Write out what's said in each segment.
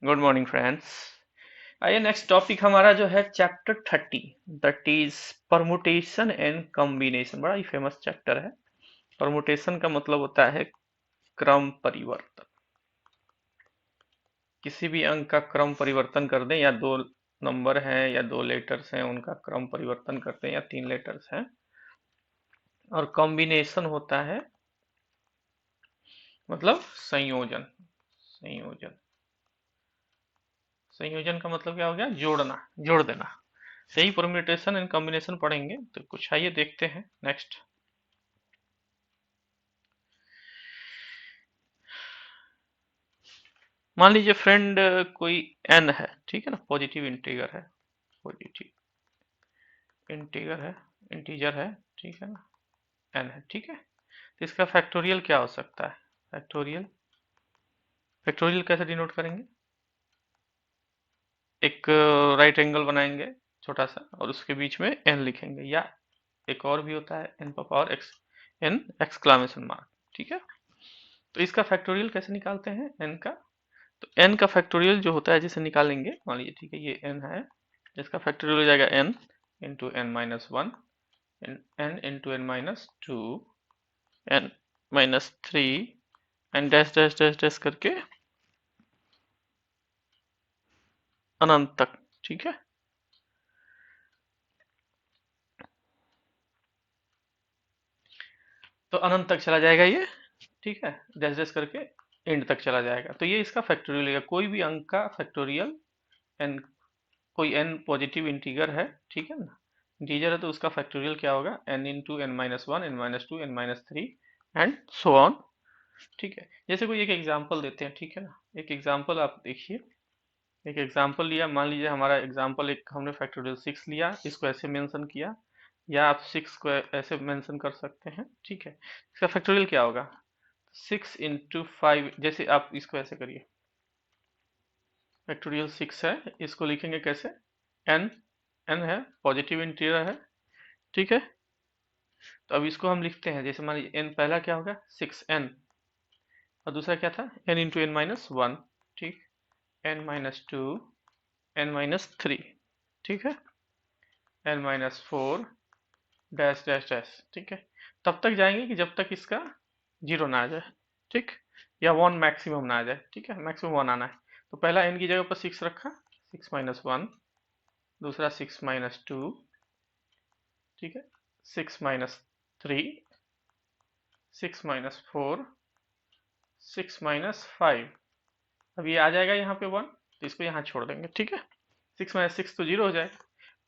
Good morning friends. आइए next topic हमारा जो है chapter 30, that is permutation and combination. बड़ा ही फेमस चैप्टर है। परमुटेशन का मतलब होता है क्रम परिवर्तन। किसी भी अंक का क्रम परिवर्तन कर दें, या दो नंबर हैं या दो लेटर्स हैं उनका क्रम परिवर्तन करते हैं, या तीन लेटर्स हैं। और कॉम्बिनेशन होता है मतलब संयोजन। संयोजन संयोजन का मतलब क्या हो गया? जोड़ना, जोड़ देना। यही परम्यूटेशन एंड कॉम्बिनेशन पढ़ेंगे। तो कुछ आइए देखते हैं नेक्स्ट। मान लीजिए फ्रेंड, कोई एन है, ठीक है ना, पॉजिटिव इंटीगर है, पॉजिटिव इंटीगर है, इंटीजर है, ठीक है ना, एन है, ठीक है। तो इसका फैक्टोरियल क्या हो सकता है? फैक्टोरियल, फैक्टोरियल कैसे डिनोट करेंगे? एक राइट एंगल बनाएंगे छोटा सा, और उसके बीच में एन लिखेंगे, या एक और भी होता है n power x, n exclamation mark, ठीक है। तो इसका फैक्टोरियल कैसे निकालते हैं एन का? तो एन का फैक्टोरियल जो होता है जिसे निकालेंगे, मान लीजिए ठीक है ये एन है, इसका फैक्टोरियल हो जाएगा n into n minus one, n into n minus two, n minus three, n dash dash dash dash करके अनंत तक, ठीक है। तो अनंत तक चला जाएगा ये, ठीक है, डैश डैश करके एंड तक चला जाएगा। तो ये इसका फैक्टोरियल है। कोई भी अंक का फैक्टोरियल एन, कोई एन पॉजिटिव इंटीगर है, ठीक है ना, इंटीजर है, तो उसका फैक्टोरियल क्या होगा? N into n minus one, n minus two, n minus three, and so on, ठीक है। जैसे कोई एक एग्जांपल देते हैं, ठीक है ना, एक एग्जांपल आप देखिए। एक एग्जांपल लिया, मान लीजिए हमारा एग्जांपल एक हमने फैक्टोरियल सिक्स लिया, इसको ऐसे मेंशन किया, या आप सिक्स को ऐसे मेंशन कर सकते हैं, ठीक है। इसका फैक्टोरियल क्या होगा? सिक्स इंटू फाइव, जैसे आप इसको ऐसे करिए, फैक्टोरियल सिक्स है, इसको लिखेंगे कैसे? एन, एन है, पॉजिटिव इंटीजर है, ठीक है। तो अब इसको हम लिखते हैं, जैसे मान लीजिए एन पहला क्या होगा? सिक्स एन, और दूसरा क्या था? N into n minus one, ठीक, n minus two, n minus three, ठीक है, n minus four, dash dash dash, ठीक है। तब तक जाएंगे कि जब तक इसका जीरो ना आ जाए, ठीक, या वन मैक्सिमम ना आ जाए, ठीक है, मैक्सिमम वन आना है। तो पहला एन की जगह पर सिक्स रखा, सिक्स माइनस वन, दूसरा सिक्स माइनस टू, ठीक है, six minus three, six minus four, six minus five. अब ये आ जाएगा यहाँ पे वन, तो इसको यहाँ छोड़ देंगे, ठीक है। सिक्स माइनस सिक्स तो जीरो हो जाएगा,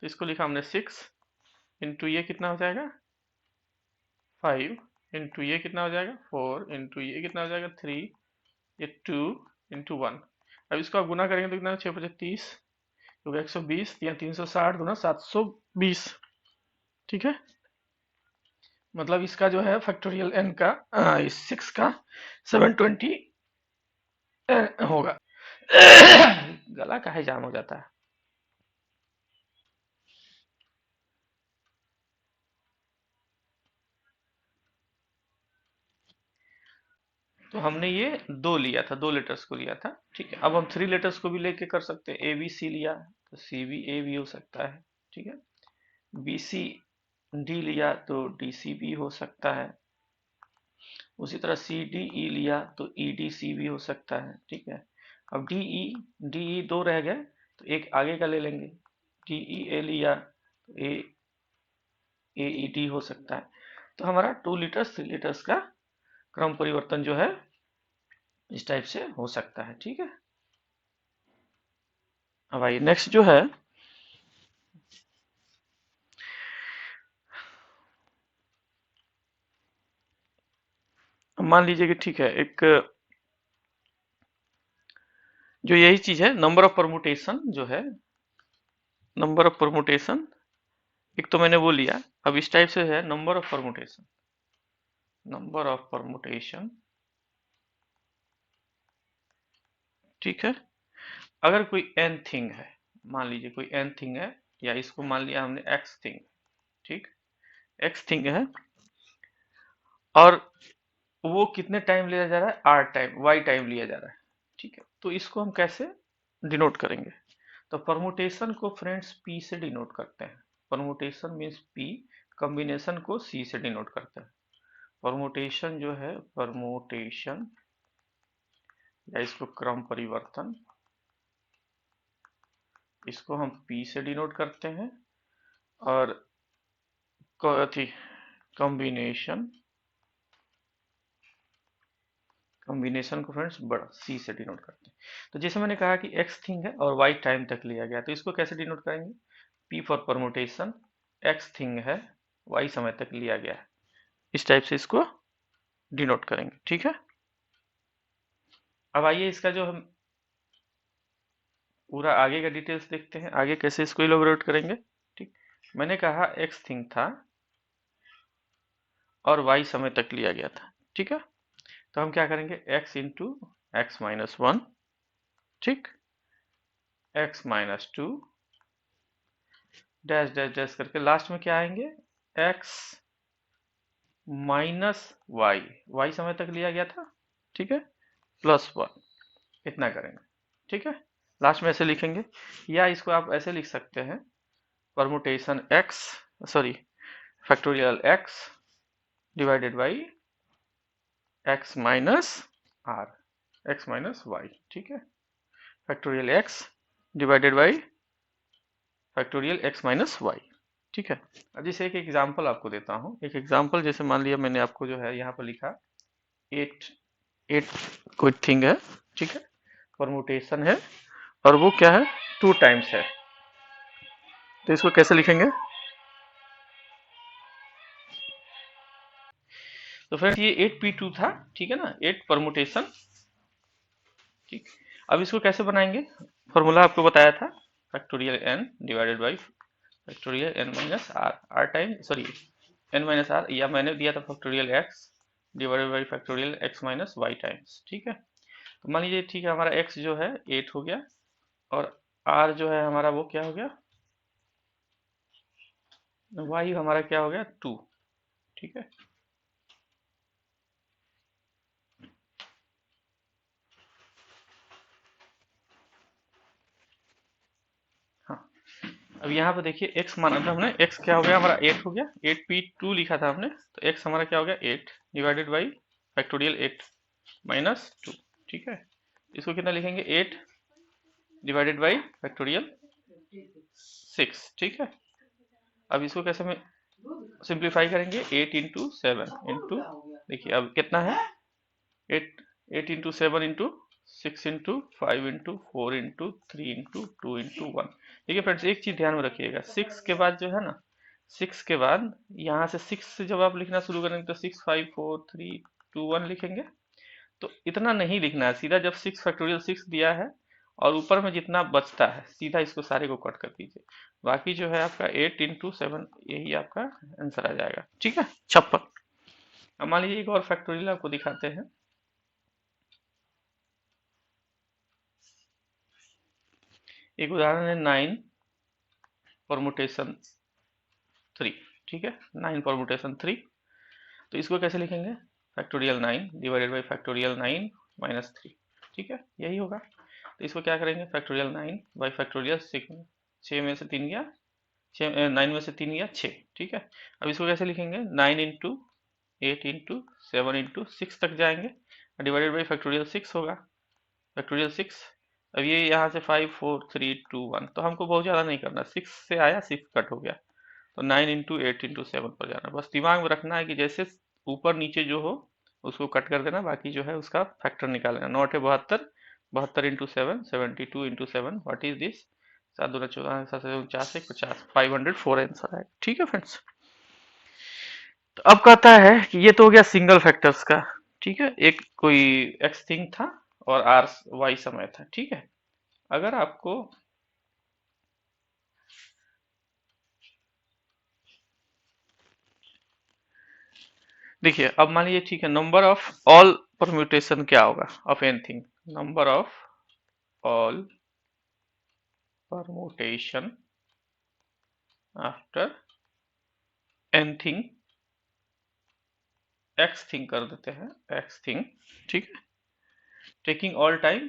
तो इसको लिखा हमने सिक्स इंटू ये कितना हो जाएगा? फाइव, इंटू ये कितना हो जाएगा? फोर, इंटू ये कितना हो जाएगा? थ्री, ये टू, इंटू वन। अब इसको आप गुना करेंगे तो कितना? छः पचे तीस, तो 120 या 360 गुना 720, ठीक है। मतलब इसका जो है फैक्टोरियल एन का, इस सिक्स का 720 होगा। गला काहे जाम हो जाता है? तो हमने ये दो लिया था, दो लेटर्स को लिया था, ठीक है। अब हम थ्री लेटर्स को भी लेके कर सकते हैं। ए बी सी लिया तो सी बी ए भी हो सकता है, ठीक है। बी सी डी लिया तो डी सी बी हो सकता है। उसी तरह सी डी ई लिया तो ई डी सी भी हो सकता है, ठीक है। अब डी ई दो रह गए, तो एक आगे का ले लेंगे। डी ई ए लिया तो ए ई डी हो सकता है। तो हमारा टू लीटर्स थ्री लीटर्स का क्रम परिवर्तन जो है इस टाइप से हो सकता है, ठीक है। अब आइए नेक्स्ट जो है, मान लीजिए कि ठीक है, एक जो यही चीज है, नंबर ऑफ परमुटेशन जो है, नंबर ऑफ परमुटेशन, एक तो मैंने वो लिया। अब इस टाइप से है number of permutation, number of permutation, ठीक है। अगर कोई एन थिंग है, मान लीजिए कोई एन थिंग है, या इसको मान लिया हमने एक्स थिंग, ठीक, एक्स थिंग है, और वो कितने टाइम लिया जा रहा है? आर टाइम, वाई टाइम लिया जा रहा है, ठीक है। तो इसको हम कैसे डिनोट करेंगे। तो परमुटेशन को फ्रेंड्स पी से डिनोट करते हैं। परमुटेशन मीन्स पी, कॉम्बिनेशन को सी से डिनोट करते हैं। परमुटेशन जो है, परमुटेशन या इसको क्रम परिवर्तन, इसको हम पी से डिनोट करते हैं। और अथी कॉम्बिनेशन, कॉम्बिनेशन को फ्रेंड्स बड़ा सी से डिनोट करते हैं। तो जैसे मैंने कहा कि एक्स थिंग है और वाई टाइम तक लिया गया, तो इसको कैसे डिनोट करेंगे? P for permutation, x thing है, वाई समय तक लिया गया है, इस टाइप से इसको डिनोट करेंगे। ठीक है, अब आइए इसका जो हम पूरा आगे का डिटेल्स देखते हैं, आगे कैसे इसको इलोबरेट करेंगे। ठीक, मैंने कहा एक्स थिंग था और वाई समय तक लिया गया था। ठीक है, तो हम क्या करेंगे, x into x minus one, ठीक, x minus two, dash dash dash करके लास्ट में क्या आएंगे, x माइनस वाई, वाई समय तक लिया गया था, ठीक है, प्लस वन, इतना करेंगे। ठीक है, लास्ट में ऐसे लिखेंगे, या इसको आप ऐसे लिख सकते हैं, permutation x, sorry, factorial x divided by x minus r, x minus y, ठीक है, factorial x divided by factorial x minus y। ठीक है, अब जैसे एक एग्जांपल आपको देता हूँ, एक एग्जांपल जैसे मान लिया मैंने आपको जो है यहाँ पर लिखा एट, एट कोई थिंग है, ठीक है, परमुटेशन है, और वो क्या है, टू टाइम्स है। तो इसको कैसे लिखेंगे? तो फ्रेंड्स ये 8p2 था, ठीक है ना, 8 परमुटेशन। ठीक, अब इसको कैसे बनाएंगे? फॉर्मूला आपको बताया था, factorial n divided by factorial n minus r, r time sorry n minus r, या मैंने दिया था factorial x divided by factorial x minus y times. ठीक है, तो मान लीजिए, ठीक है, हमारा x जो है 8 हो गया, और r जो है हमारा वो क्या हो गया, y हमारा क्या हो गया, 2। ठीक है, हाँ, अब यहाँ पे देखिए x माना था हमने, x क्या हो गया हमारा, 8 हो गया, 8p2 लिखा था हमने, तो x हमारा क्या हो गया, 8 डिवाइडेड बाई फैक्टोरियल 8 माइनस 2। ठीक है, इसको कितना लिखेंगे, 8 डिवाइडेड बाई फैक्टोरियल 6। ठीक है, अब इसको कैसे में सिंप्लीफाई करेंगे, 8 इंटू सेवन इंटू, देखिए अब कितना है, 8, 8 into seven into 6 into 5 into 4 into 3 into 2 into 1। देखिए फ्रेंड्स, एक चीज ध्यान में रखिएगा, 6 के बाद जो है ना, 6 के बाद यहाँ से 6 से जब आप लिखना शुरू करेंगे तो 6 5 4 3 2 1 लिखेंगे। तो इतना नहीं लिखना है, सीधा जब 6 फैक्टोरियल 6 दिया है और ऊपर में जितना बचता है सीधा इसको सारे को कट कर दीजिए, बाकी जो है आपका 8 इंटू सेवन, यही आपका आंसर आ जाएगा। ठीक है, 56। अब मान लीजिए एक और फैक्टोरियल आपको दिखाते हैं, एक उदाहरण है 9 परमुटेशन 3। ठीक है, 9 परमुटेशन 3, तो इसको कैसे लिखेंगे, factorial 9 divided by factorial 9 minus 3। ठीक है, यही होगा। तो इसको क्या करेंगे, फैक्टोरियल 9 बाई फैक्टोरियल 6, 6 में से 3 गया, 6 9 में से 3 गया 6। ठीक है, अब इसको कैसे लिखेंगे, 9 इंटू 8 इंटू 7 इंटू 6 तक जाएंगे, डिवाइडेड बाई फैक्टोरियल 6 होगा, फैक्टोरियल 6। अब ये यहाँ से 5 4 3 2 1, तो हमको बहुत ज़्यादा नहीं करना, 6 से आया 6 कट हो गया, तो 9 इंटू 8 इंटू 7 पर जाना। बस दिमाग में रखना है कि जैसे ऊपर नीचे जो हो उसको कट कर देना, बाकी जो है उसका फैक्टर निकाल लेना। 9 है 72, 72 into 7 72 into 7, what is this, 7 दूना 14, 7 से 49 50, 504 आंसर है। ठीक है फ्रेंड्स, तो अब कहता है कि ये तो हो गया सिंगल फैक्टर्स का। ठीक है, एक कोई एक्स थिंग था और आर वाई समय था। ठीक है, अगर आपको देखिए, अब मान लीजिए, ठीक है, नंबर ऑफ ऑल परम्यूटेशन क्या होगा of anything, number of all permutation after anything, x thing कर देते हैं, एक्स थिंग। ठीक है, taking all time,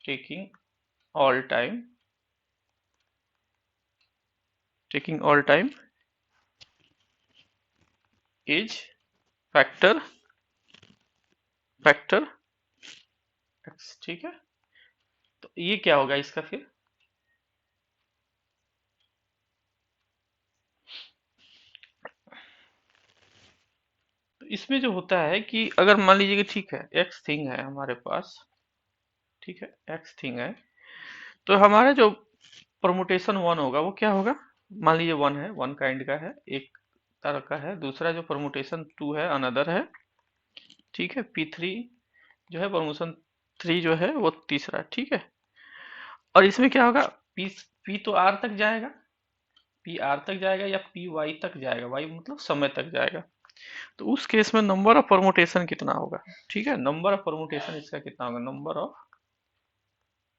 taking all time, taking all time is factor factor x, ठीक है। तो ये क्या होगा इसका फिर, तो इसमें जो होता है कि अगर मान लीजिए कि ठीक है x थिंग है हमारे पास, ठीक है x थिंग है, तो हमारा जो परमुटेशन वन होगा वो क्या होगा, मान लीजिए वन है, वन काइंड का है, एक तरह का है, दूसरा जो परमुटेशन टू है अनदर है, ठीक है, P3 जो है परमुटेशन थ्री जो है वो तीसरा, ठीक है। और इसमें क्या होगा, P तो R तक जाएगा, P R तक जाएगा या P Y तक जाएगा, Y मतलब समय तक जाएगा, तो उस केस में नंबर ऑफ परमुटेशन कितना होगा, ठीक है, नंबर ऑफ परमुटेशन इसका कितना होगा, नंबर ऑफ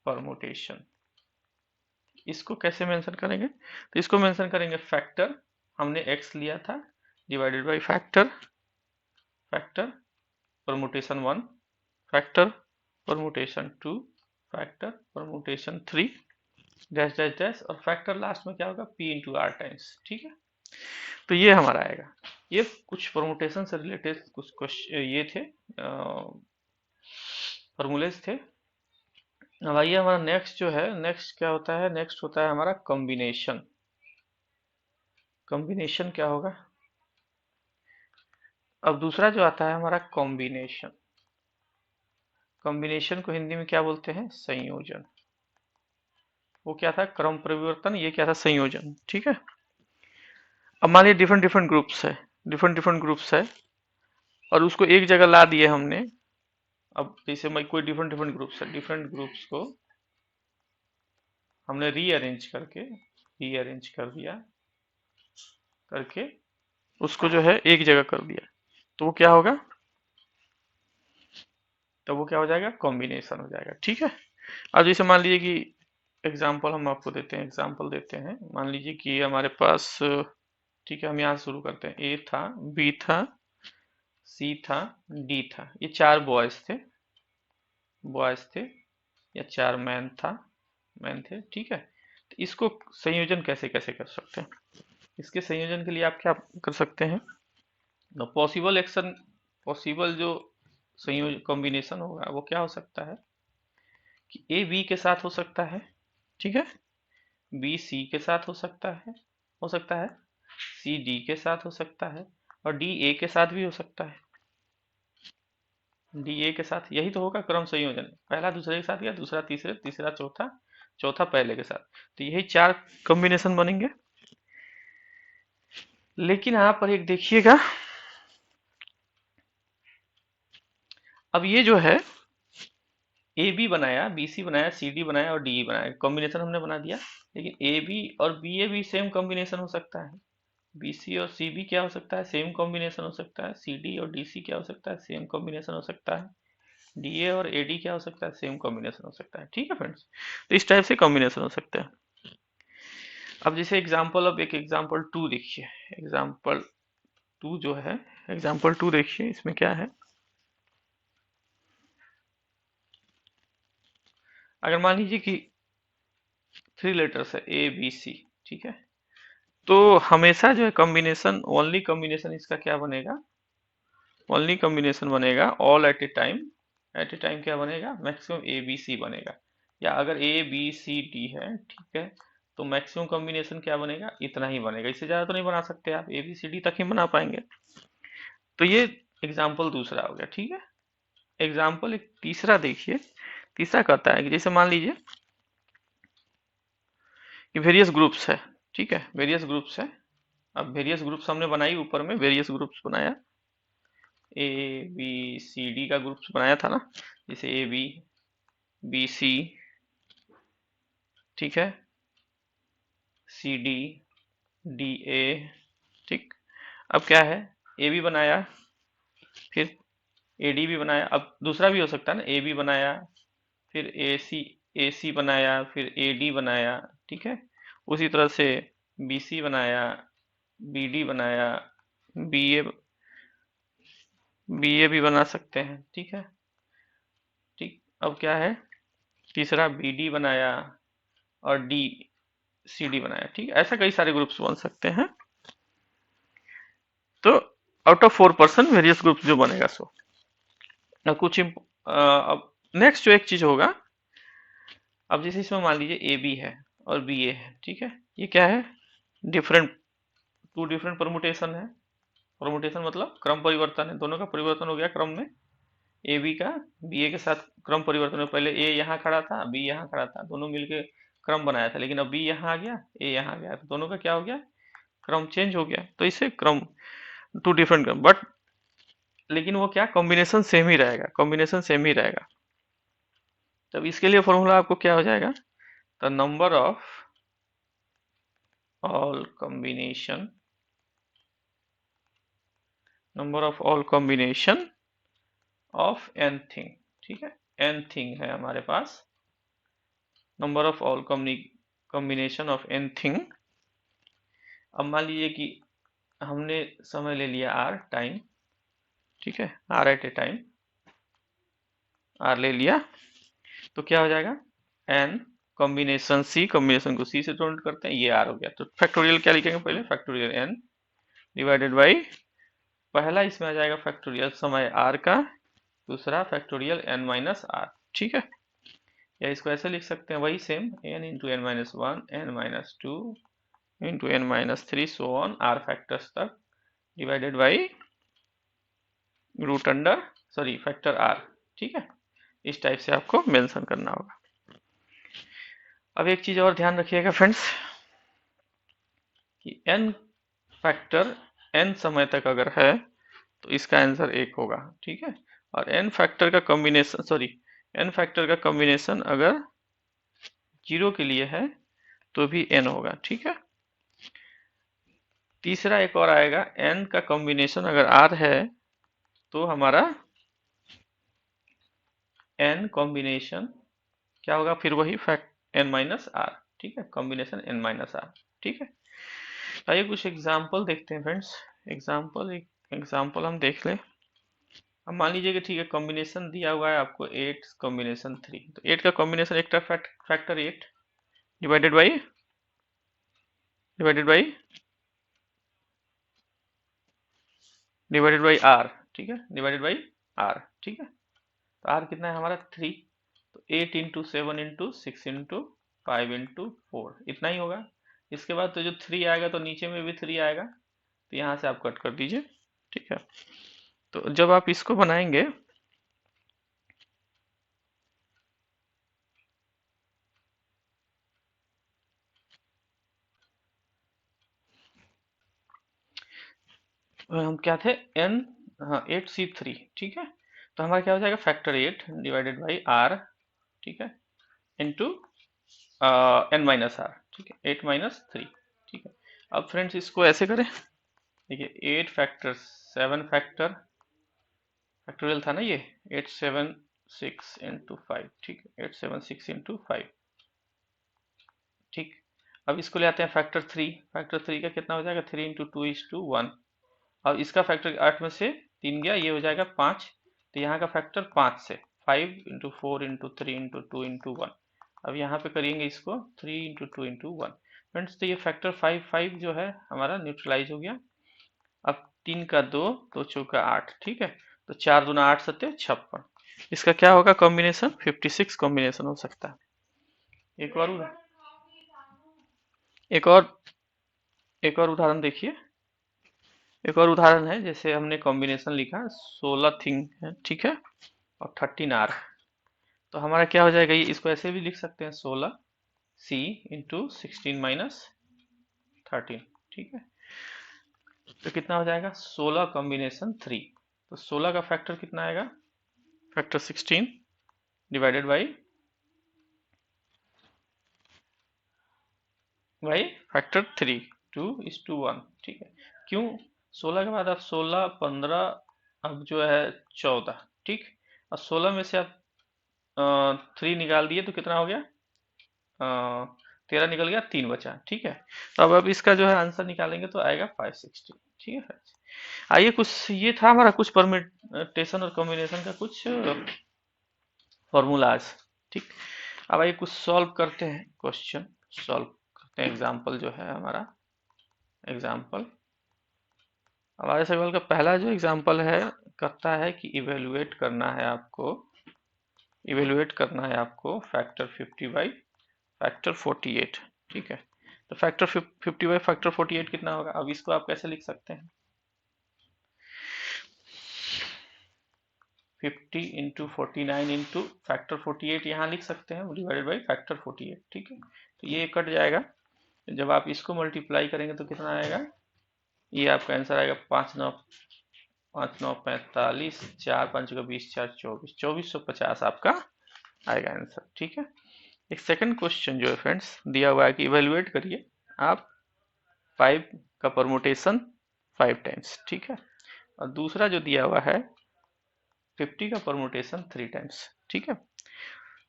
परमुटेशन, इसको कैसे मेंशन करेंगे, तो इसको मेंशन करेंगे फैक्टर, हमने x लिया था divided by factor, factor permutation one, factor permutation two, factor permutation three, dash dash dash, और फैक्टर लास्ट में क्या होगा, p इंटू आर टाइम्स, ठीक है। तो ये हमारा आएगा, ये कुछ परमुटेशन से रिलेटेड कुछ क्वेश्चन ये थे, फॉर्मूलेस थे। अब आइए हमारा नेक्स्ट जो है, नेक्स्ट क्या होता है, नेक्स्ट होता है हमारा कॉम्बिनेशन। कॉम्बिनेशन क्या होगा, अब दूसरा जो आता है हमारा कॉम्बिनेशन, कॉम्बिनेशन को हिंदी में क्या बोलते हैं, संयोजन। वो क्या था, क्रम परिवर्तन, ये क्या था, संयोजन, ठीक है। अब मान लीजिए डिफरेंट डिफरेंट ग्रुप्स है, डिफरेंट डिफरेंट ग्रुप्स है, और उसको एक जगह ला दिए हमने। अब जैसे मैं कोई डिफरेंट डिफरेंट ग्रुप्स है, डिफरेंट ग्रुप्स को हमने रीअरेंज करके, रीअरेंज कर दिया करके, उसको जो है एक जगह कर दिया, तो वो क्या होगा, तो वो क्या हो जाएगा, कॉम्बिनेशन हो जाएगा, ठीक है। अब जैसे मान लीजिए कि एग्जाम्पल हम आपको देते हैं, एग्जाम्पल देते हैं, मान लीजिए कि हमारे पास, ठीक है, हम यहाँ शुरू करते हैं, ए था, बी था, सी था, डी था, ये चार बॉयज थे, बॉयज थे, या चार मैन था, मैन थे, ठीक है। तो इसको संयोजन कैसे कैसे कर सकते हैं, इसके संयोजन के लिए आप क्या कर सकते हैं, पॉसिबल एक्शन, पॉसिबल जो संयोजन कॉम्बिनेशन होगा वो क्या हो सकता है, कि ए बी के साथ हो सकता है, ठीक है, बी सी के साथ हो सकता है, सी डी के साथ हो सकता है, और डी ए के साथ भी हो सकता है, डी ए के साथ, यही तो होगा क्रम संयोजन, पहला दूसरे के साथ गया, दूसरा तीसरे, तीसरा चौथा, चौथा पहले के साथ, तो यही चार कॉम्बिनेशन बनेंगे। लेकिन यहाँ पर एक देखिएगा, अब ये जो है ए बी बनाया, बी सी बनाया, सी डी बनाया और डी ई बनाया, कॉम्बिनेशन हमने बना दिया, लेकिन ए बी और बी ए भी सेम कॉम्बिनेशन हो सकता है, बी सी और सी बी क्या हो सकता है, सेम कॉम्बिनेशन हो सकता है, सी डी और डी सी क्या हो सकता है, सेम कॉम्बिनेशन हो सकता है, डी ए और ए डी क्या हो सकता है, सेम कॉम्बिनेशन हो सकता है, ठीक है फ्रेंड्स। तो इस टाइप से कॉम्बिनेशन हो सकते हैं। अब जैसे एग्जाम्पल, अब एक एग्जाम्पल टू देखिए, एग्जाम्पल टू जो है, एग्जाम्पल टू देखिए, इसमें क्या है, अगर मान लीजिए कि थ्री लेटर्स है ए बी सी, ठीक है, तो हमेशा जो है कॉम्बिनेशन, ओनली कॉम्बिनेशन इसका क्या बनेगा, ओनली कॉम्बिनेशन बनेगा ऑल एट ए टाइम क्या बनेगा, मैक्सिमम ए बी सी बनेगा, या अगर ए बी सी डी है, ठीक है, तो मैक्सिमम कॉम्बिनेशन क्या बनेगा, इतना ही बनेगा, इससे ज्यादा तो नहीं बना सकते आप, ए बी सी डी तक ही बना पाएंगे। तो ये एग्जाम्पल दूसरा हो गया, ठीक है। एग्जाम्पल एक तीसरा देखिए, तीसरा कहता है कि जैसे मान लीजिए कि वेरियस ग्रुप्स है, ठीक है, वेरियस ग्रुप्स है, अब वेरियस ग्रुप्स हमने बनाई, ऊपर में वेरियस ग्रुप्स बनाया, ए बी सी डी का ग्रुप्स बनाया था ना, जैसे ए बी, बी सी, ठीक है, सी डी, डी ए, ठीक। अब क्या है, ए बी बनाया, फिर ए डी भी बनाया, अब दूसरा भी हो सकता है ना, ए बी बनाया, फिर ए सी बनाया, फिर ए डी बनाया, ठीक है, उसी तरह से बी सी बनाया, बी डी बनाया, बी ए, बी ए भी बना सकते हैं, ठीक है, ठीक। अब क्या है, तीसरा बी डी बनाया, और डी सी डी बनाया, ठीक है। ऐसा कई सारे ग्रुप्स बन सकते हैं। तो आउट ऑफ 4% वेरियस ग्रुप जो बनेगा सो कुछ अब नेक्स्ट जो एक चीज होगा, अब जैसे इसमें मान लीजिए ए बी है और बी ए है, ठीक है। ये क्या है? डिफरेंट, टू डिफरेंट परमुटेशन है। परमुटेशन मतलब क्रम परिवर्तन है, दोनों का परिवर्तन हो गया क्रम में। ए बी का बी ए के साथ क्रम परिवर्तन में, पहले ए यहाँ खड़ा था, बी यहाँ खड़ा था, दोनों मिलके क्रम बनाया था, लेकिन अब बी यहाँ आ गया, ए यहाँ आ गया, तो दोनों का क्या हो गया? क्रम चेंज हो गया। तो इसे क्रम, टू डिफरेंट क्रम, बट लेकिन वो क्या, कॉम्बिनेशन सेम ही रहेगा, कॉम्बिनेशन सेम ही रहेगा। तब इसके लिए फॉर्मूला आपको क्या हो जाएगा? The number of all combination, number of all combination of n thing, ठीक है। एन थिंग है हमारे पास, number of all combination of n thing. अब मान लीजिए कि हमने समय ले लिया आर, टाइम, ठीक है, r at a time, r ले लिया, तो क्या हो जाएगा? एन कॉम्बिनेशन सी, कॉम्बिनेशन को सी से डिनोट करते हैं, ये आर हो गया। तो फैक्टोरियल क्या लिखेंगे? पहले फैक्टोरियल एन डिवाइडेड बाई, पहला इसमें आ जाएगा फैक्टोरियल समय आर का, दूसरा फैक्टोरियल एन माइनस आर, ठीक है। या इसको ऐसे लिख सकते हैं, वही same, n into n minus one, n minus two into n minus three, so on r factors तक, divided by root under, sorry factor r, ठीक है। इस टाइप से आपको मेंशन करना होगा। अब एक चीज और ध्यान रखिएगा फ्रेंड्स, कि n फैक्टर n समय तक अगर है तो इसका आंसर एक होगा, ठीक है। और n फैक्टर का कॉम्बिनेशन, सॉरी n फैक्टर का कॉम्बिनेशन अगर 0 के लिए है तो भी n होगा, ठीक है। तीसरा एक और आएगा, n का कॉम्बिनेशन अगर r है तो हमारा n कॉम्बिनेशन क्या होगा? फिर वही फैक्ट n माइनस आर, ठीक है, कॉम्बिनेशन n माइनस आर, ठीक है। आइए कुछ एग्जाम्पल देखते हैं फ्रेंड्स। एक एग्जाम्पल हम देख लें। अब मान लीजिए कि ठीक है, कॉम्बिनेशन दिया हुआ है आपको 8 कॉम्बिनेशन 3, तो 8 का कॉम्बिनेशन, एक factor 8 divided by, divided by divided by r, ठीक है, डिवाइडेड बाई आर, ठीक है। तो आर कितना है हमारा? 3। तो 8 इंटू 7 इंटू 6 इंटू 5 इंटू 4, इतना ही होगा। इसके बाद तो जो 3 आएगा तो नीचे में भी 3 आएगा, तो यहाँ से आप कट कर दीजिए, ठीक है। तो जब आप इसको बनाएंगे, हम क्या थे, एन, हाँ 8C3, ठीक है। तो हमारा क्या हो जाएगा? फैक्टर 8 डिवाइडेड बाई आर, ठीक है, इंटू एन माइनस आर, ठीक है, 8 माइनस 3, ठीक है। अब फ्रेंड्स इसको ऐसे करें, देखिए 8 फैक्टर 7 फैक्टर, फैक्टोरियल था ना ये, 8 7 6 इंटू 5, ठीक है, 8 7 6 इंटू 5, ठीक। अब इसको ले आते हैं फैक्टर 3, फैक्टर 3 का कितना हो जाएगा? 3 इंटू 2 इज टू 1। अब इसका फैक्टर 8 में से 3 गया, ये हो जाएगा 5, तो यहाँ का फैक्टर 5 से 5 इंटू 4 इंटू 3 इंटू 2 इंटू 1। अब यहाँ पे करेंगे इसको 3 इंटू 2 इंटू 1। फ्रेंड्स तो ये फैक्टर 5 जो है हमारा न्यूट्रलाइज हो गया। अब 3 का 2, 2 चौका 8, ठीक है। तो 4 दूना 8 सत्ते 56, इसका क्या होगा कॉम्बिनेशन? 56 कॉम्बिनेशन हो सकता है। एक और एक और एक और उदाहरण देखिए। एक और उदाहरण है, जैसे हमने कॉम्बिनेशन लिखा 16 थिंग है, ठीक है, और 13 आर। तो हमारा क्या हो जाएगा? ये इसको ऐसे भी लिख सकते हैं, 16C इंटू 16 - 13, ठीक है। तो कितना हो जाएगा? 16 कॉम्बिनेशन 3। तो 16 का फैक्टर कितना आएगा? फैक्टर 16 डिवाइडेड बाई फैक्टर 3, 2:1, ठीक है। क्यों 16 के बाद आप 16 15, अब जो है 14, ठीक। और 16 में से आप 3 निकाल दिए तो कितना हो गया? 13 निकल गया, 3 बचा, ठीक है। तो अब इसका जो है आंसर निकालेंगे तो आएगा 560, ठीक है फ्रेंड्स। आइए कुछ, ये था हमारा कुछ परम्यूटेशन और कॉम्बिनेशन का कुछ फॉर्मूलाज, ठीक। अब आइए कुछ सॉल्व करते हैं, क्वेश्चन सॉल्व करते हैं। एग्जाम्पल जो है हमारा एग्जाम्पल, हमारे सवाल का पहला जो एग्जाम्पल है करता है कि इवेलुएट करना है आपको, फैक्टर 50 बाई फैक्टर 48। ठीक है, तो फैक्टर 50 बाई फैक्टर 48 कितना होगा? अब इसको आप कैसे लिख सकते हैं? 50 इंटू 49 इंटू फैक्टर 48 यहाँ लिख सकते हैं, डिवाइडेड बाई फैक्टर 48। ठीक है, तो ये कट जाएगा। जब आप इसको मल्टीप्लाई करेंगे तो कितना आएगा? ये आपका आंसर आएगा 5 9 4 5 का 20 4 24 2450 आपका आएगा आंसर। ठीक है, एक सेकंड क्वेश्चन जो है फ्रेंड्स दिया हुआ है कि इवेलुएट करिए आप 5 का परमुटेशन 5 टाइम्स। ठीक है, और दूसरा जो दिया हुआ है 50 का परमुटेशन 3 टाइम्स। ठीक है,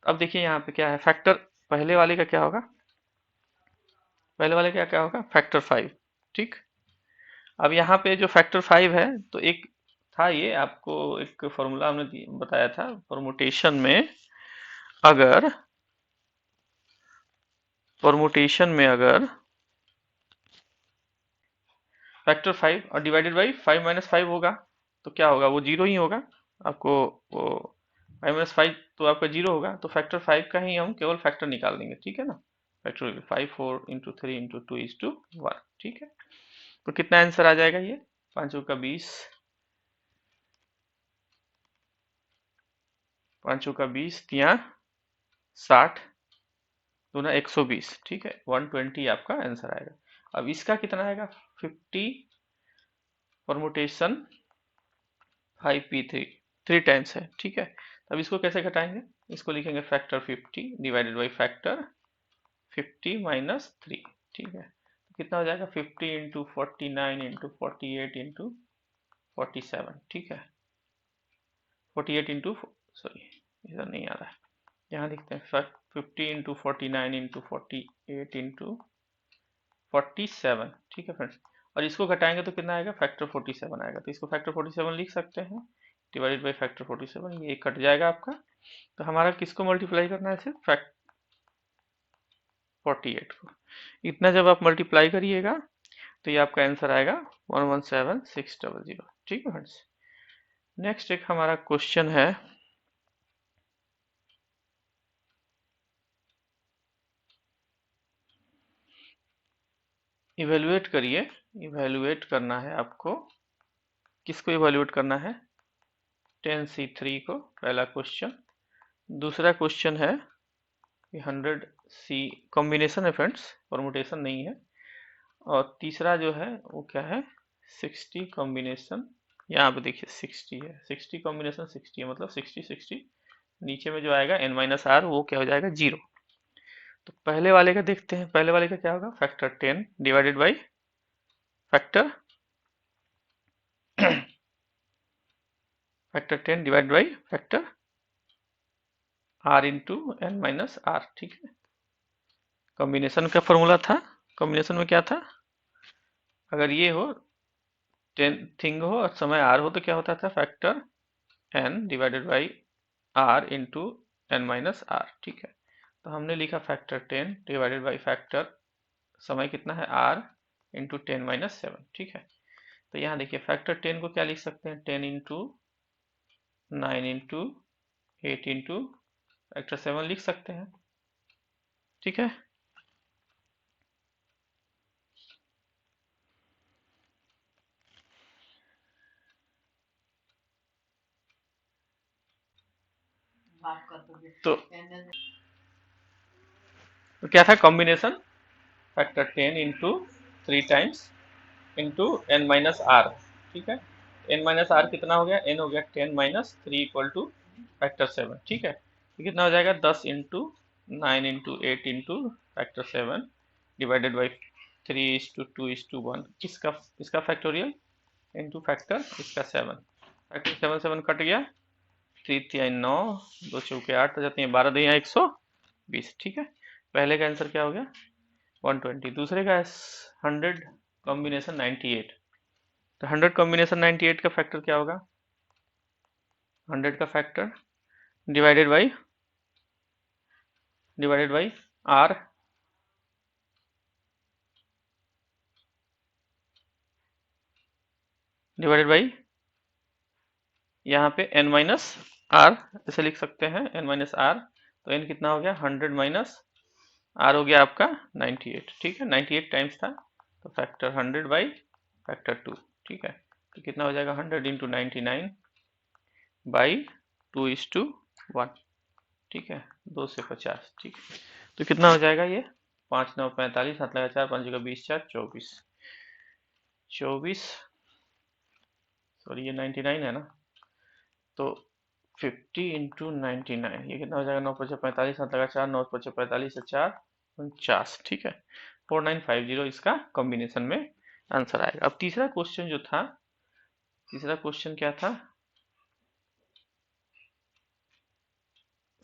अब देखिए यहाँ पे क्या है, फैक्टर पहले वाले का क्या होगा? पहले वाले का क्या होगा? फैक्टर 5। ठीक, अब यहाँ पे जो फैक्टर 5 है तो एक था, ये आपको एक फॉर्मूला हमने बताया था परमुटेशन में, अगर फैक्टर 5 और डिवाइडेड बाई 5 माइनस 5 होगा तो क्या होगा? वो जीरो ही होगा। आपको वो 5 माइनस 5 तो आपका जीरो होगा, तो फैक्टर 5 का ही हम केवल फैक्टर निकाल देंगे। ठीक है ना, factor 5 4 into 3 into 2 is to 1। ठीक है, तो कितना आंसर आ जाएगा? ये 5 का 20, 5 का 20 तिया 60 दूना 120। ठीक है, 120 आपका आंसर आएगा। अब इसका कितना आएगा? 50 परमुटेशन 5p3 3 टाइम्स है। ठीक है, अब इसको कैसे घटाएंगे? इसको लिखेंगे factor 50 divided by factor 50 minus 3। ठीक है, तो कितना हो जाएगा? 50 इंटू 49 इंटू 48 इंटू 47। ठीक है, 48 इंटू, सॉरी इधर नहीं आ रहा है, यहाँ लिखते हैं 50 इंटू 49 इंटू 48 इंटू 47। ठीक है फ्रेंड्स, और इसको घटाएंगे तो कितना आएगा? फैक्टर 47 आएगा, तो इसको फैक्टर 47 लिख सकते हैं डिवाइडेड बाई फैक्टर 47। ये कट जाएगा आपका, तो हमारा किसको मल्टीप्लाई करना है? सिर्फ फैक्ट 48 को। इतना जब आप मल्टीप्लाई करिएगा तो ये आपका आंसर आएगा 117600। ठीक है फ्रेंड्स, नेक्स्ट एक हमारा क्वेश्चन है, इवेलुएट करिए। इवेलुएट करना है आपको, किसको इवेलुएट करना है? 10C3 को, पहला क्वेश्चन। दूसरा क्वेश्चन है 100C, कॉम्बिनेशन है फ्रेंड्स, परमुटेशन नहीं है। और तीसरा जो है वो क्या है? 60 कॉम्बिनेशन, यहाँ पे देखिए 60 है, 60 कॉम्बिनेशन 60 है, मतलब 60 60 नीचे में जो आएगा n माइनस आर वो क्या हो जाएगा? जीरो। तो पहले वाले का देखते हैं, पहले वाले का क्या होगा? Factor 10 divided by factor factor 10 divided by factor r into n minus r. ठीक है, कॉम्बिनेशन का फॉर्मूला था, कॉम्बिनेशन में क्या था? अगर ये हो 10 थिंग हो और समय आर हो तो क्या होता था? Factor n divided by r into n minus r. ठीक है, तो हमने लिखा फैक्टर 10 डिवाइडेड बाई फैक्टर समय कितना है? R into 10 - 7। ठीक है, तो यहाँ देखिए फैक्टर 10 को क्या लिख सकते हैं? 10 इंटू 9 इंटू 8 इंटू फैक्टर 7 लिख सकते हैं। ठीक है, तो क्या था combination? Factor 10 into 3 times into n minus r. ठीक है, एन माइनस आर कितना हो गया? एन हो गया 10 माइनस 3 इक्वल टू फैक्टर 7। ठीक है, तो कितना हो जाएगा? 10 into 9 into 8 into factor 7 divided by 3 is to 2 is to 1। इसका फैक्टोरियल इंटू फैक्टर इसका 7। फैक्टर 7 7 कट गया, 3 3 9 2 चौके 8 हो जाती हैं, 12 दिया 120। ठीक है, पहले का आंसर क्या हो गया? 120। दूसरे का 100 कॉम्बिनेशन 98, तो 100 कॉम्बिनेशन 98 का फैक्टर क्या होगा? 100 का factor divided by divided by r divided by यहाँ पे n माइनस आर, ऐसे लिख सकते हैं n माइनस आर। तो n कितना हो गया 100 माइनस आर हो गया आपका 98। ठीक है, 98 टाइम्स था तो फैक्टर 100 बाई फैक्टर 2। ठीक है, तो कितना हो जाएगा 100 इंटू 99 बाई 2:1। ठीक है, 2 से 50। ठीक है, तो कितना हो जाएगा ये 5 9 45, हाथ लगा 4, 5 जगह 20, 4 24 24, सॉरी ये 99 है ना, तो 50 इंटू 99 ये कितना हो जाएगा 9 5 45, हाथ लगा 4, 9 5 45 4 49। ठीक है, 4950 इसका कॉम्बिनेशन में आंसर आएगा। अब तीसरा क्वेश्चन जो था, तीसरा क्वेश्चन क्या था,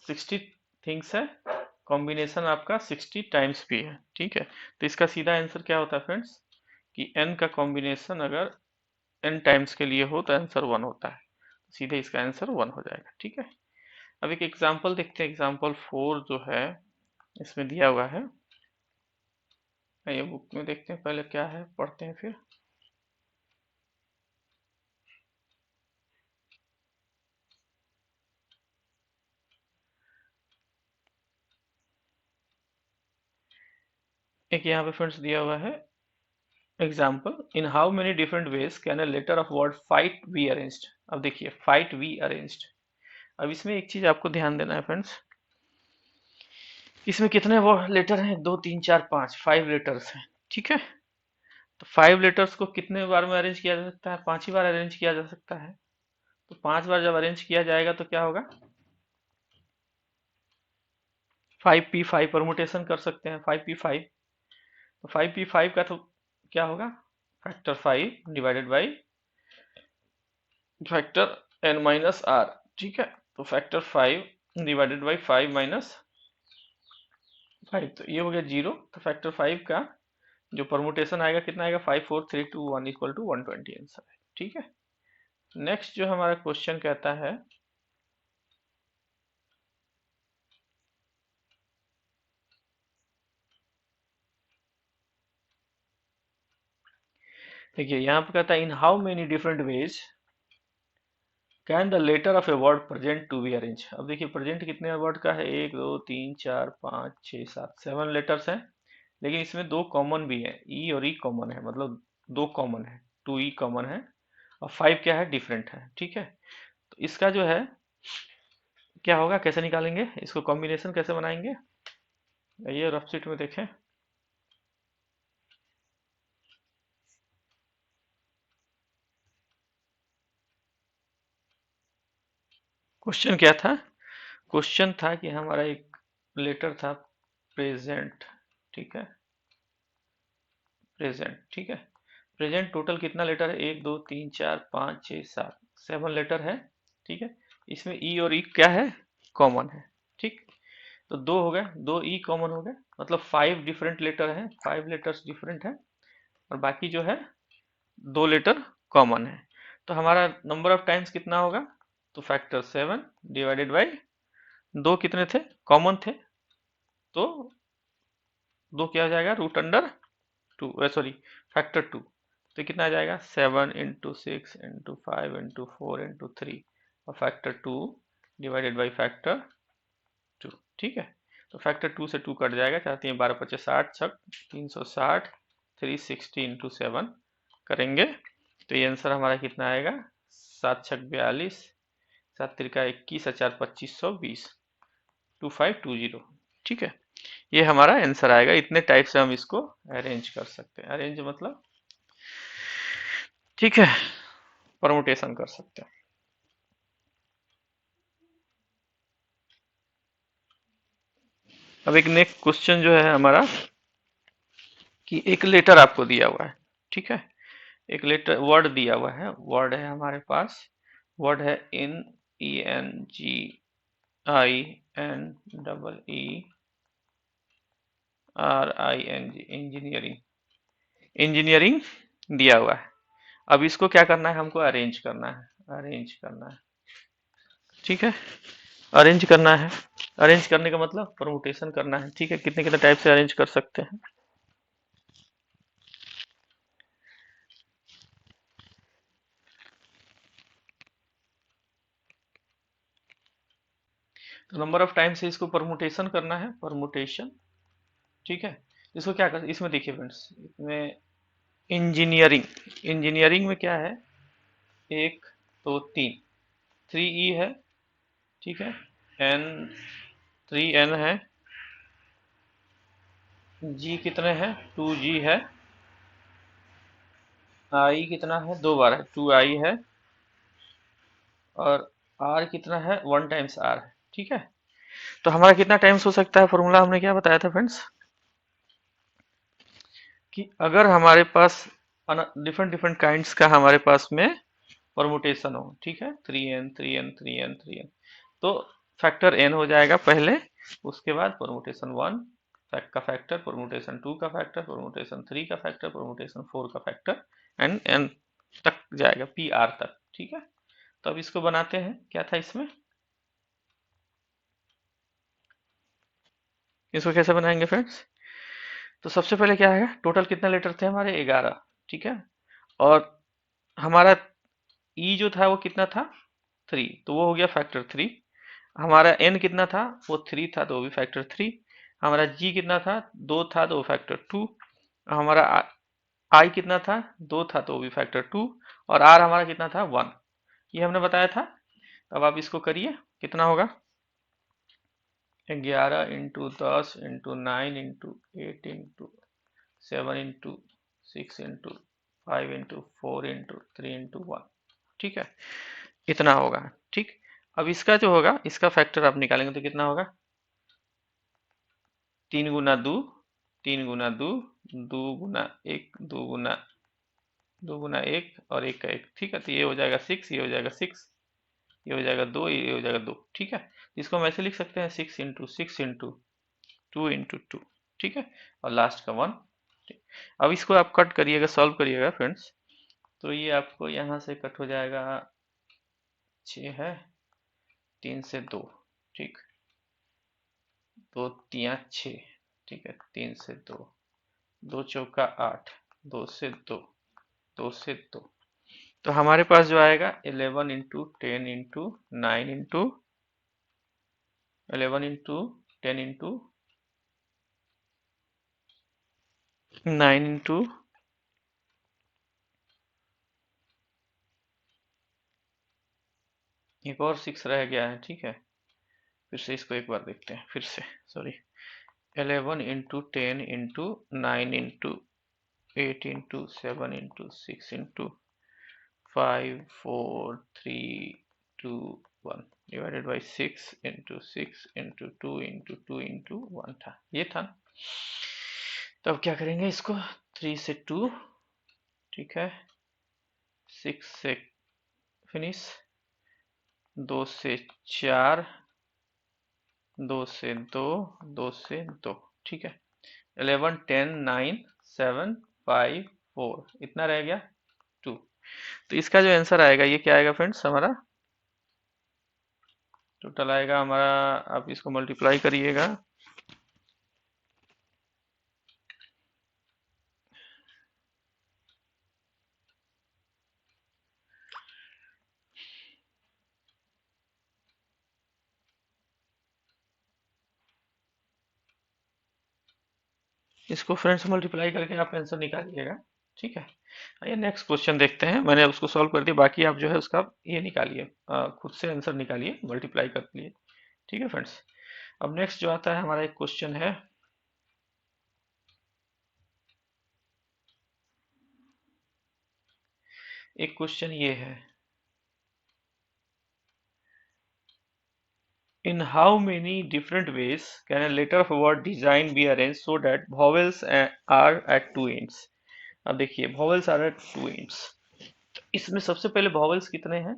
60 थिंग्स है, कॉम्बिनेशन आपका 60 टाइम्स भी है। ठीक है, तो इसका सीधा आंसर क्या होता है फ्रेंड्स कि n का कॉम्बिनेशन अगर n टाइम्स के लिए हो तो आंसर 1 होता है, सीधे इसका आंसर 1 हो जाएगा। ठीक है, अब एक एग्जांपल देखते हैं, एग्जांपल 4 जो है इसमें दिया हुआ है, ये बुक में देखते हैं पहले क्या है, पढ़ते हैं फिर। एक यहाँ पे फ्रेंड्स दिया हुआ है example, in how many different ways can a letter of word fight be arranged. अब देखिए फाइट बी अरेंज्ड, अब इसमें एक चीज आपको ध्यान देना है फ्रेंड्स, इसमें कितने वो लेटर हैं, 2 3 4 5, 5 लेटर्स हैं। ठीक है, तो 5 लेटर्स को कितने बार में अरेंज किया जा सकता है, 5 ही बार अरेंज किया जा सकता है। तो 5 बार जब अरेंज किया जाएगा तो क्या होगा, 5p5 परमुटेशन कर सकते हैं, 5p5। तो 5p5 का तो क्या होगा factor 5 divided by factor n minus r. ठीक है, तो फैक्टर 5 डिवाइडेड बाई 5 माइनस 5, तो ये हो गया 0। तो फैक्टर 5 का जो परमुटेशन आएगा कितना आएगा, 5 4 3 2 1 इक्वल टू 120 आंसर है। ठीक है, नेक्स्ट जो हमारा क्वेश्चन कहता है, देखिए यहाँ पे कहता है in how many different ways can the letter of a word present to be arrange. अब देखिए प्रेजेंट कितने वर्ड का है, 1 2 3 4 5 6 7 7 लेटर्स हैं, लेकिन इसमें 2 कॉमन भी है, ई और ई कॉमन है, मतलब 2 कॉमन है, 2 ई कॉमन है, और 5 क्या है डिफरेंट है। ठीक है, तो इसका जो है क्या होगा, कैसे निकालेंगे इसको, कॉम्बिनेशन कैसे बनाएंगे, ये रफ शीट में देखें। क्वेश्चन क्या था, क्वेश्चन था कि हमारा एक लेटर था प्रेजेंट। ठीक है, प्रेजेंट। ठीक है, प्रेजेंट टोटल कितना लेटर है, 1 2 3 4 5 6 7, 7 लेटर है। ठीक है, इसमें ई और ई क्या है, कॉमन है। ठीक, तो 2 हो गए, 2 ई कॉमन हो गए, मतलब 5 डिफरेंट लेटर हैं, 5 लेटर्स डिफरेंट है, और बाकी जो है 2 लेटर कॉमन है। तो हमारा नंबर ऑफ टाइम्स कितना होगा, तो फैक्टर 7 डिवाइडेड बाई 2 कितने थे, कॉमन थे, तो 2 क्या हो जाएगा रूट अंडर 2, सॉरी फैक्टर 2। तो कितना आ जाएगा 7 इंटू 6 इंटू 5 इंटू 4 इंटू 3, और फैक्टर 2 डिवाइडेड बाई फैक्टर 2। ठीक है, तो फैक्टर 2 से 2 कट जाएगा, चाहते हैं 12 25 60 छक 360, 360 इंटू 7 करेंगे तो ये आंसर हमारा कितना आएगा, 7 छक 42, 7 तिरका 21, 4 2520, 2520। ठीक है, ये हमारा आंसर आएगा। इतने टाइप से हम इसको अरेंज कर सकते हैं, अरेंज मतलब ठीक है परमुटेशन कर सकते हैं। अब एक नेक्स्ट क्वेश्चन जो है हमारा कि एक लेटर आपको दिया हुआ है। ठीक है, एक लेटर वर्ड दिया हुआ है, वर्ड है हमारे पास, वर्ड है इन, E N G I N double E R I N G, engineering, engineering दिया हुआ है। अब इसको क्या करना है, हमको अरेंज करना है, अरेंज करना है। ठीक है, अरेंज करना है। अरेंज करने का मतलब परमुटेशन करना है, ठीक है, कितने कितने टाइप से अरेंज कर सकते हैं। तो नंबर ऑफ टाइम से इसको परमुटेशन करना है, परमुटेशन, ठीक है। इसको क्या कर, इसमें देखिए फ्रेंड्स, इसमें इंजीनियरिंग, इंजीनियरिंग में क्या है, एक, दो, तीन, 3E है, ठीक है, एन, 3N है, जी कितने हैं, 2G है, आई कितना है, 2 बार है, 2I है, और आर कितना है, 1 टाइम्स आर है, ठीक है। तो हमारा कितना टाइम्स हो सकता है, फॉर्मूला हमने क्या बताया था फ्रेंड्स, कि अगर हमारे पास डिफरेंट डिफरेंट काइंड्स का हमारे पास में परमुटेशन हो, ठीक है, 3N 3N 3N 3N, तो फैक्टर n हो जाएगा पहले, उसके बाद परमुटेशन 1 का फैक्टर, परमुटेशन 2 का फैक्टर, परमुटेशन 3 का फैक्टर, परमुटेशन 4 का फैक्टर, एंड n तक जाएगा, PR तक, ठीक है। तो अब इसको बनाते हैं, क्या था इसमें, इसको कैसे बनाएंगे फ्रेंड्स। तो सबसे पहले क्या है, टोटल कितने लेटर थे हमारे, 11, ठीक है। और हमारा ई जो था वो कितना था, 3, तो वो हो गया फैक्टर 3। हमारा एन कितना था, वो 3 था, तो वो भी फैक्टर 3। हमारा जी कितना था, 2 था, तो वो फैक्टर 2। हमारा आई कितना था, 2 था, तो वो भी फैक्टर 2। और आर हमारा कितना था, 1। ये हमने बताया था। अब आप इसको करिए, कितना होगा, 11 × 10 × 8 × 7 × 5 × 4 × 3 × 1, ठीक है, इतना होगा, ठीक। अब इसका जो होगा, इसका फैक्टर आप निकालेंगे तो कितना होगा, 3 × 2, 3 × 2, 2 × 1, 2 × 1 और 1 का 1, ठीक है। तो ये हो जाएगा 6, ये हो जाएगा 6, ये हो जाएगा 2, ये हो जाएगा 2, ठीक है। इसको हम ऐसे लिख सकते हैं, 6 × 6 × 2 × 2, ठीक है, और लास्ट का 1। अब इसको आप कट करिएगा, सॉल्व करिएगा फ्रेंड्स, तो ये आपको यहाँ से कट हो जाएगा, 6 है, 3 से 2, ठीक, 2 3 6, ठीक है, 3 से 2, 2 चौका 8, 2 से 2, 2 से 2, तो हमारे पास जो आएगा 11 × 10 × 9 × 9 × एक और 6 रह गया है, ठीक है। फिर से इसको एक बार देखते हैं, फिर से, सॉरी, 11 × 10 × 9 × 8 × 7 × 6 × 5 4 3 2 1 डिवाइडेड बाई 6 × 6 × 2 × 1 था, ये था। तो अब क्या करेंगे इसको, 3 से 2, ठीक है, 6 से फिनिश, 2 से 4, 2 से 2, 2 से 2, ठीक है, 11 10 9 7 5 4, इतना रह गया 2। तो इसका जो आंसर आएगा, ये क्या आएगा फ्रेंड्स, हमारा टोटल आएगा हमारा, आप इसको मल्टीप्लाई करिएगा, इसको फ्रेंड्स मल्टीप्लाई करके आप आंसर निकालिएगा, ठीक है। आइए नेक्स्ट क्वेश्चन देखते हैं, मैंने उसको सॉल्व कर दिया, बाकी आप जो है उसका ये निकालिए, खुद से आंसर निकालिए, मल्टीप्लाई कर लिए, ठीक है फ्रेंड्स। अब नेक्स्ट जो आता है हमारा एक क्वेश्चन है, एक क्वेश्चन ये है, in how many different ways can a letter of a word design be arranged so that vowels are at two ends। अब देखिए, vowels are at two ends, इसमें सबसे पहले vowels कितने हैं,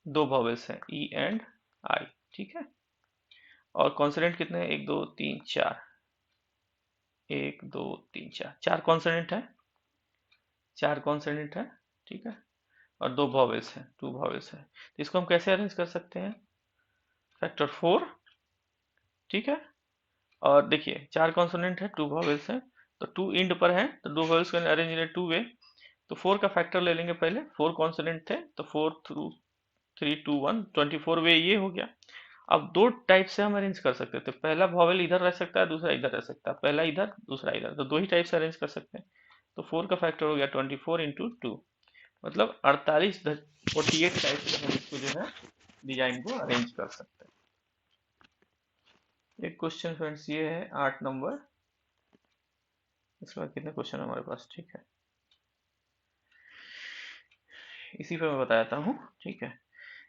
2 vowels हैं, E एंड I, ठीक है। और कॉन्सोनेंट कितने हैं, 1 2 3 4, 1 2 3 4, 4 कॉन्सोनेंट है, 4 कॉन्सोनेंट है, ठीक है। और 2 vowels हैं, 2 vowels हैं। तो इसको हम कैसे अरेंज कर सकते हैं, फैक्टर 4, ठीक है। और देखिए 4 कॉन्सोनेंट है, 2 वॉवेल्स हैं, तो 2 इंड पर है, तो 2 वॉवेल्स को अरेंज इन 2 वे। तो 4 का फैक्टर ले लेंगे पहले, 4 कॉन्सोनेंट थे, तो 4 थ्रू 3 2 1 24 वे ये हो गया। अब दो टाइप से हम अरेंज कर सकते थे, पहला वॉवेल इधर रह सकता है, दूसरा इधर रह सकता है, पहला इधर दूसरा इधर, तो दो ही टाइप से अरेंज कर सकते हैं। तो 4 का फैक्टर हो गया 24 इंटू 2, मतलब 48 टाइप से हम इसको जो है डिजाइन को अरेंज कर सकते हैं। एक क्वेश्चन फ्रेंड्स ये है 8 नंबर, इसके बाद कितने क्वेश्चन है हमारे पास, ठीक है, इसी पे मैं बताता हूँ, ठीक है।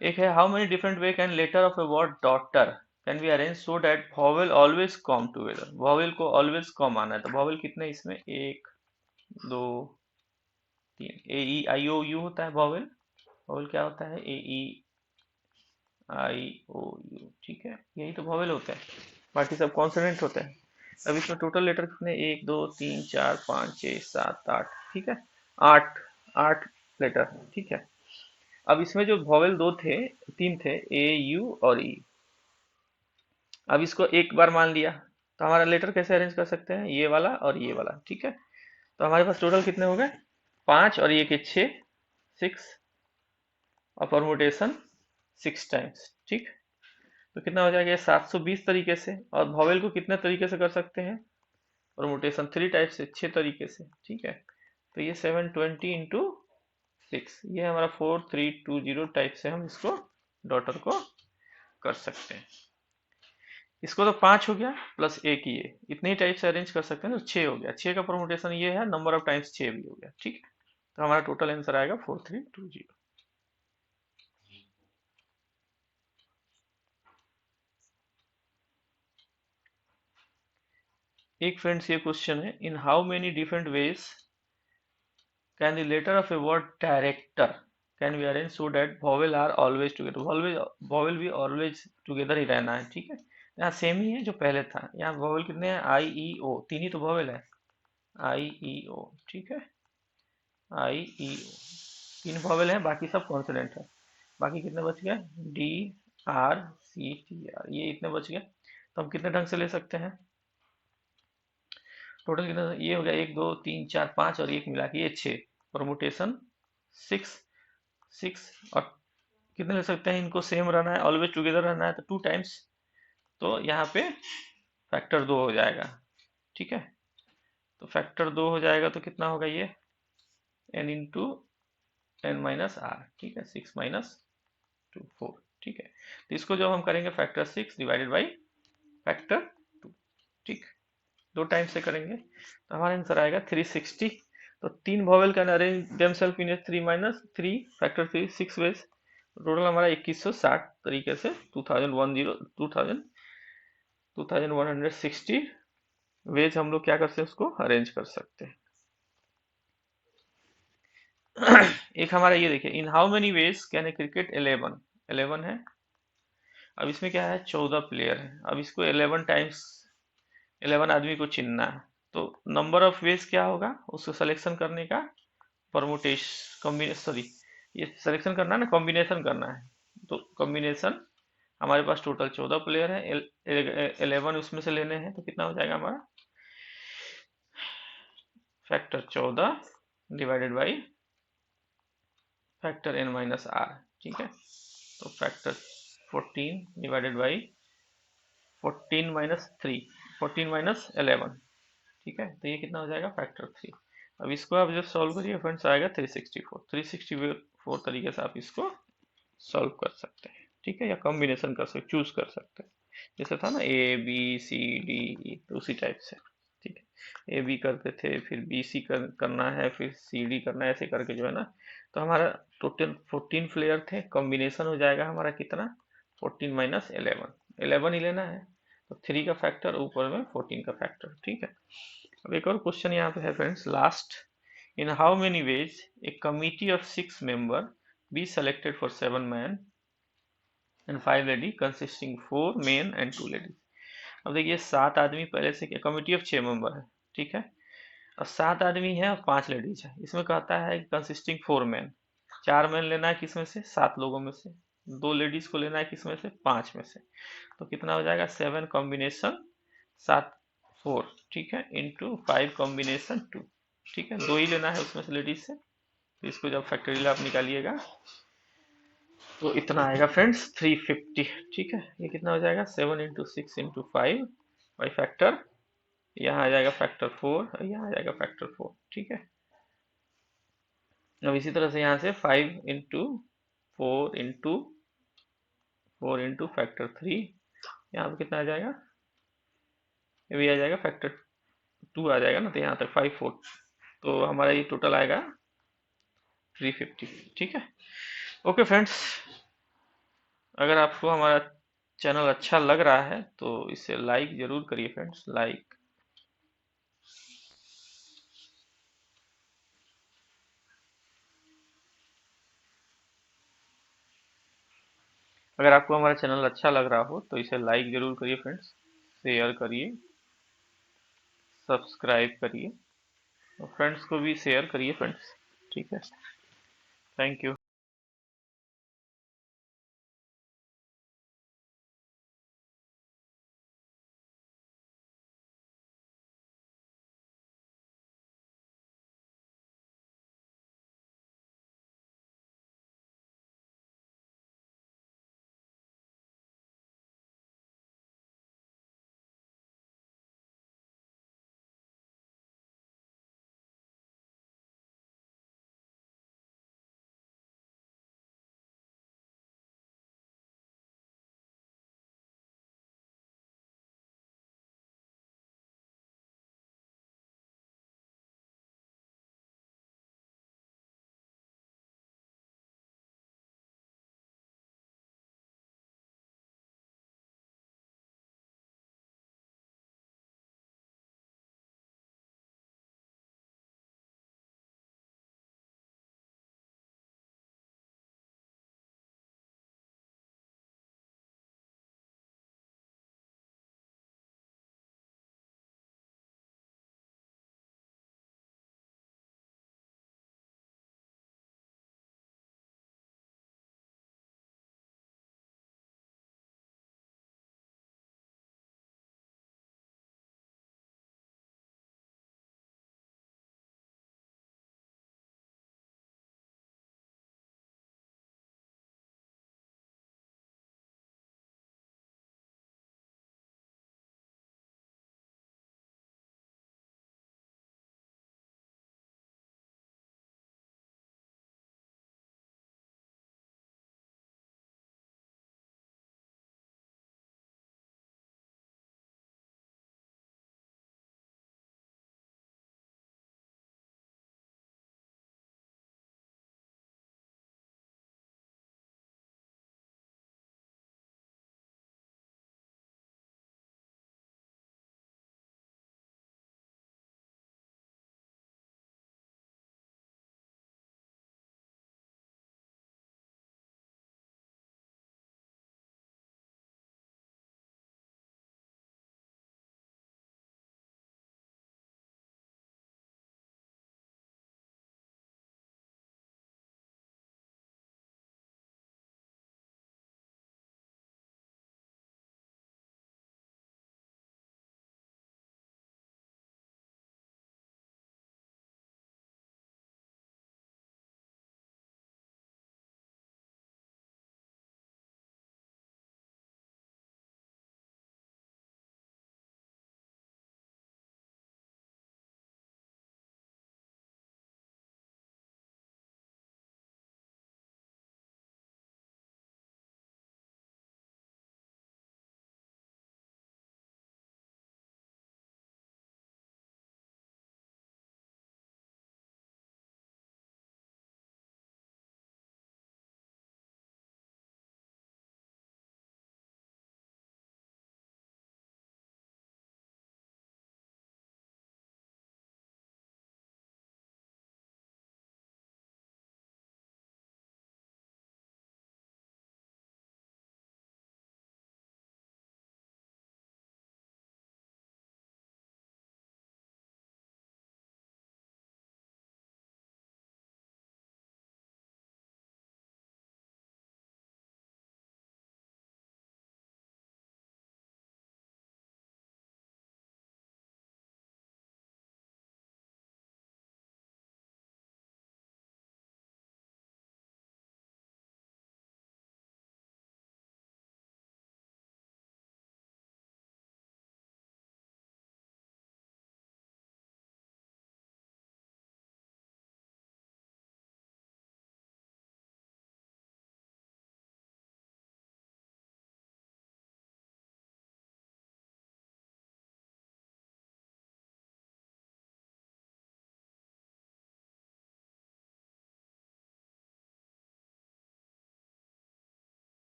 एक है how many different way can letter of a word daughter can be arrange so that vowel always come together. Vowel को ऑलवेज कम आना है, तो वॉवेल कितने इसमें, 1 2 3, ए ई आई ओ यू होता है वॉवेल। वॉवेल क्या होता है, ए ई आई ओ यू, ठीक है, यही तो वॉवेल होते हैं, बाकी सब कॉन्सोनेंट होते हैं। अब इसमें टोटल लेटर कितने, 1 2 3 4 5 6 7 8, ठीक है, 8 8 लेटर, ठीक है। अब इसमें जो वॉवेल दो थे, तीन थे, ए यू और ई। अब इसको एक बार मान लिया, तो हमारा लेटर कैसे अरेंज कर सकते हैं, ये वाला और ये वाला, ठीक है। तो हमारे पास टोटल कितने हो गए, 5 और ये के 6, 6, और परमुटेशन 6 टाइम्स, ठीक। तो कितना हो जाएगा ये 720 तरीके से। और वॉवेल को कितने तरीके से कर सकते हैं, परमुटेशन 3 टाइप से, 6 तरीके से, ठीक है। तो ये 720 इंटू 6, ये हमारा 4320 टाइप से हम इसको डॉटर को कर सकते हैं। इसको तो 5 हो गया प्लस एक, ये इतने ही टाइप से अरेंज कर सकते हैं, तो 6 हो गया, 6 का परमुटेशन ये है, नंबर ऑफ टाइम्स 6 भी हो गया, ठीक है। तो हमारा टोटल आंसर आएगा 4320। एक फ्रेंड्स ये क्वेश्चन है, in how many different ways can the letter of a word director can be arrange so that vowel are always together. Vowel भी ऑलवेज टुगेदर ही रहना है, ठीक है। यहाँ सेम ही है जो पहले था, यहाँ वॉवेल कितने हैं, आई ई ओ, तीन ही तो वॉवेल है, आई ई ओ, ठीक है, आई ई ओ, तीन वॉवेल हैं, बाकी सब कॉन्सोनेंट है। बाकी कितने बच गए, D R C T R, ये इतने बच गए। तो हम कितने ढंग से ले सकते हैं, टोटल कितना, ये हो गया 1 2 3 4 5 और एक मिला के ये 6, परमुटेशन 6 6। और कितने ले सकते हैं, इनको सेम रहना है, ऑलवेज टुगेदर रहना है, तो 2 टाइम्स, तो यहाँ पे फैक्टर 2 हो जाएगा, ठीक है। तो फैक्टर 2 हो जाएगा तो कितना होगा ये, n into n minus r, ठीक है, 6 माइनस 2 4, ठीक है। तो इसको जब हम करेंगे फैक्टर 6 डिवाइडेड बाई फैक्टर 2, ठीक, दो टाइम से करेंगे, तो हमारा आंसर आएगा 360। तो तीन vowel can arrange themself in 3 minus 3 factor 3 6 ways, total हमारा 2160 तरीके से 2160 वेज हम लोग क्या कर सकते हैं, उसको अरेंज कर सकते हैं। एक हमारा ये देखिए, इन how many ways can a cricket 11, 11 है। अब इसमें क्या है, 14 प्लेयर है, अब इसको 11 टाइम्स 11 आदमी को चुनना है, तो नंबर ऑफ वेज क्या होगा उसको सिलेक्शन करने का, परमुटेशन कॉम्बिनेशन, सॉरी, ये सिलेक्शन करना है ना, कॉम्बिनेशन करना है, तो कॉम्बिनेशन हमारे पास टोटल 14 प्लेयर है, 11 उसमें से लेने हैं, तो कितना हो जाएगा हमारा, factor 14 divided by factor n minus r, ठीक है। तो factor 14 divided by 14 minus 3, 14 minus 11, ठीक है, तो ये कितना हो जाएगा, फैक्टर 3। अब इसको आप जब सॉल्व करिए फ्रेंड्स आएगा 364 तरीके से आप इसको सॉल्व कर सकते हैं, ठीक है, या कॉम्बिनेशन कर सकते, चूज कर सकते हैं, जैसे था ना A B C D E, तो उसी टाइप से, ठीक है, ए बी करते थे, फिर बी सी करना है, फिर सी डी करना है, ऐसे करके जो है ना। तो हमारा टोटल 14 प्लेयर थे, कॉम्बिनेशन हो जाएगा हमारा कितना, 14 माइनस 11, 11 ही लेना है, तो 3 का फैक्टर ऊपर में 14 का फैक्टर, ठीक है। अब एक और क्वेश्चन यहाँ पे है friends last, in how many ways A committee of 6 member be selected for 7 men and 5 lady consisting 4 men and 2 ladies। अब देखिए 7 आदमी पहले से, कमिटी ऑफ 6 मेंबर है, ठीक है, और 7 आदमी है और 5 लेडीज है, इसमें कहता है कंसिस्टिंग 4 मैन, 4 मैन लेना है किसमें से, 7 लोगों में से, 2 लेडीज को लेना है किसमें से, 5 में से। तो कितना हो जाएगा, 7 कॉम्बिनेशन 7 4, ठीक है, इंटू 5 कॉम्बिनेशन 2, ठीक है, 2 ही लेना है उसमें से लेडीज से। तो इसको जब फैक्टोरियल आप निकालिएगा तो इतना आएगा फ्रेंड्स 350, ठीक है। ये कितना हो जाएगा, 7 इंटू 6 इंटू 5 बाई फैक्टर, यहाँ आ जाएगा फैक्टर 4 और यहाँ आ जाएगा फैक्टर 4, ठीक है। अब इसी तरह से यहाँ से 5 इंटू 4 इंटू फैक्टर 3, यहाँ पे कितना आ जाएगा, ये भी आ जाएगा फैक्टर 2 आ जाएगा ना, तो यहाँ तक 5 4, तो हमारा ये टोटल आएगा 350, ठीक है। ओके फ्रेंड्स, अगर आपको हमारा चैनल अच्छा लग रहा है तो इसे लाइक जरूर करिए फ्रेंड्स, लाइक। अगर आपको हमारा चैनल अच्छा लग रहा हो तो इसे लाइक जरूर करिए फ्रेंड्स, शेयर करिए, सब्सक्राइब करिए और फ्रेंड्स को भी शेयर करिए फ्रेंड्स, ठीक है। Thank you.